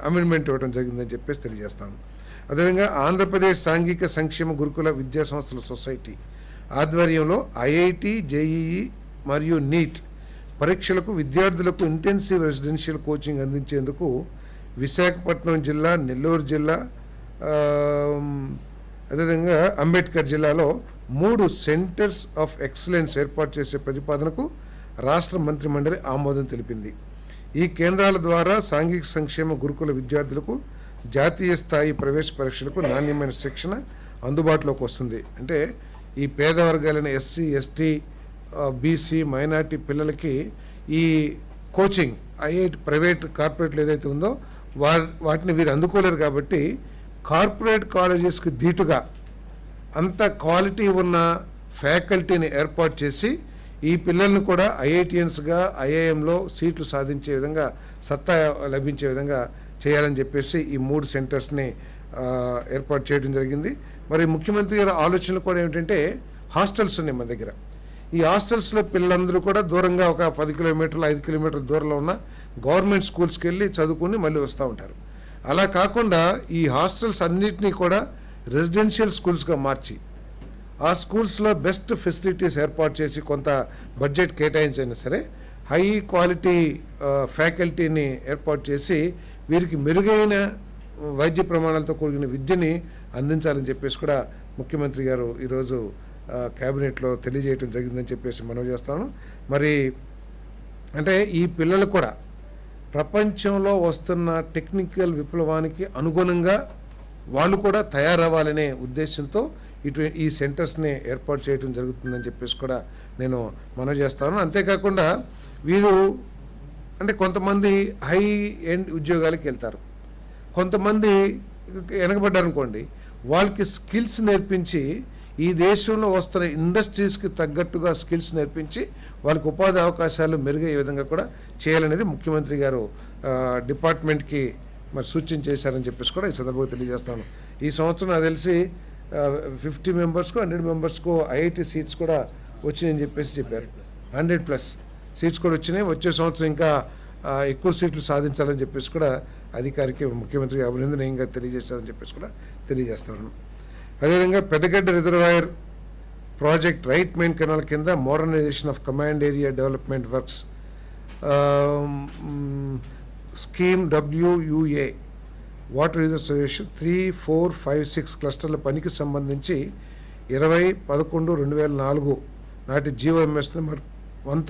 Amendment ఇవ్వడం జరిగిందని చెప్పేసి తెలియజేస్తాను. అదేవిధంగా ఆంధ్రప్రదేశ్ సాంఘిక సంక్షేమ గురుకుల విద్యా సంస్థల సొసైటీ ఆధ్వర్యంలో ఐఐటి, జేఈఈ మరియు నీట్ పరీక్షలకు విద్యార్థులకు ఇంటెన్సివ్ రెసిడెన్షియల్ కోచింగ్ అందించేందుకు విశాఖపట్నం జిల్లా, నెల్లూరు జిల్లా, అదేవిధంగా అంబేద్కర్ జిల్లాలో 3 సెంటర్స్ ఆఫ్ ఎక్సలెన్స్ ఏర్పాటు చేసే ప్రతిపాదనకు రాష్ట్ర మంత్రిమండలి ఆమోదం తెలిపింది. ఈ కేంద్రాల ద్వారా సాంఘిక సంక్షేమ గురుకుల విద్యార్థులకు జాతీయ స్థాయి ప్రవేశ పరీక్షలకు నాణ్యమైన శిక్షణ అందుబాటులోకి వస్తుంది. అంటే ఈ పేద వర్గాలైన ఎస్సీ, ఎస్టీ, బీసీ, మైనార్టీ పిల్లలకి ఈ కోచింగ్ ఐఐటి, ప్రైవేట్, కార్పొరేట్లు ఏదైతే ఉందో వాటిని వీరు అందుకోలేరు. కాబట్టి కార్పొరేట్ కాలేజెస్కి ధీటుగా అంత క్వాలిటీ ఉన్న ఫ్యాకల్టీని ఏర్పాటు చేసి ఈ పిల్లల్ని కూడా ఐఐటియన్స్గా ఐఐఎంలో సీట్లు సాధించే విధంగా, సత్తా లభించే విధంగా చేయాలని చెప్పేసి ఈ 3 సెంటర్స్ని ఏర్పాటు చేయడం జరిగింది. మరి ముఖ్యమంత్రి గారి ఆలోచనలు కూడా ఏమిటంటే, హాస్టల్స్ ఉన్నాయి మన దగ్గర. ఈ హాస్టల్స్లో పిల్లలందరూ కూడా దూరంగా ఒక 10 కిలోమీటర్లు, 5 కిలోమీటర్ల దూరంలో ఉన్న గవర్నమెంట్ స్కూల్స్కి వెళ్ళి చదువుకుని మళ్ళీ వస్తూ ఉంటారు. అలా కాకుండా ఈ హాస్టల్స్ అన్నిటినీ కూడా రెసిడెన్షియల్ స్కూల్స్గా మార్చి ఆ స్కూల్స్లో బెస్ట్ ఫెసిలిటీస్ ఏర్పాటు చేసి కొంత బడ్జెట్ కేటాయించైనా సరే హై క్వాలిటీ ఫ్యాకల్టీని ఏర్పాటు చేసి వీరికి మెరుగైన వైద్య ప్రమాణాలతో కూడిన విద్యని అందించాలని చెప్పేసి కూడా ముఖ్యమంత్రి గారు ఈరోజు క్యాబినెట్లో తెలియజేయడం జరిగిందని చెప్పేసి మనవి చేస్తాను. మరి అంటే ఈ పిల్లలు కూడా ప్రపంచంలో వస్తున్న టెక్నికల్ విప్లవానికి అనుగుణంగా వాళ్ళు కూడా తయారవ్వాలనే ఉద్దేశంతో ఈ సెంటర్స్ని ఏర్పాటు చేయడం జరుగుతుందని చెప్పేసి కూడా నేను మనవి చేస్తాను. అంతేకాకుండా వీరు అంటే కొంతమంది హై ఎండ్ ఉద్యోగాలకు వెళ్తారు, కొంతమంది వెనకబడ్డారు అనుకోండి, వాళ్ళకి స్కిల్స్ నేర్పించి ఈ దేశంలో వస్తున్న ఇండస్ట్రీస్కి తగ్గట్టుగా స్కిల్స్ నేర్పించి వాళ్ళకి ఉపాధి అవకాశాలు మెరుగయ్యే విధంగా కూడా చేయాలనేది ముఖ్యమంత్రి గారు డిపార్ట్మెంట్కి మరి సూచన చేశారని చెప్పేసి కూడా ఈ సందర్భంగా తెలియజేస్తాను. ఈ సంవత్సరం నాకు తెలిసి 50 మెంబర్స్కు 100 మెంబర్స్కు ఐఐటి సీట్స్ కూడా వచ్చినాయని చెప్పేసి చెప్పారు. 100+ సీట్స్ కూడా వచ్చినాయి. వచ్చే సంవత్సరం ఇంకా ఎక్కువ సీట్లు సాధించాలని చెప్పేసి కూడా అధికారికి ముఖ్యమంత్రి అభినందనీయంగా తెలియజేశారని చెప్పేసి కూడా తెలియజేస్తాను. అదేవిధంగా Peddagadda reservoir project right main canal కింద modernisation of command area development works scheme WUA water reservation 3, 4, 5, 6 క్లస్టర్ల పనికి సంబంధించి 20/11/2004 నాటి GOMS నెంబర్ 1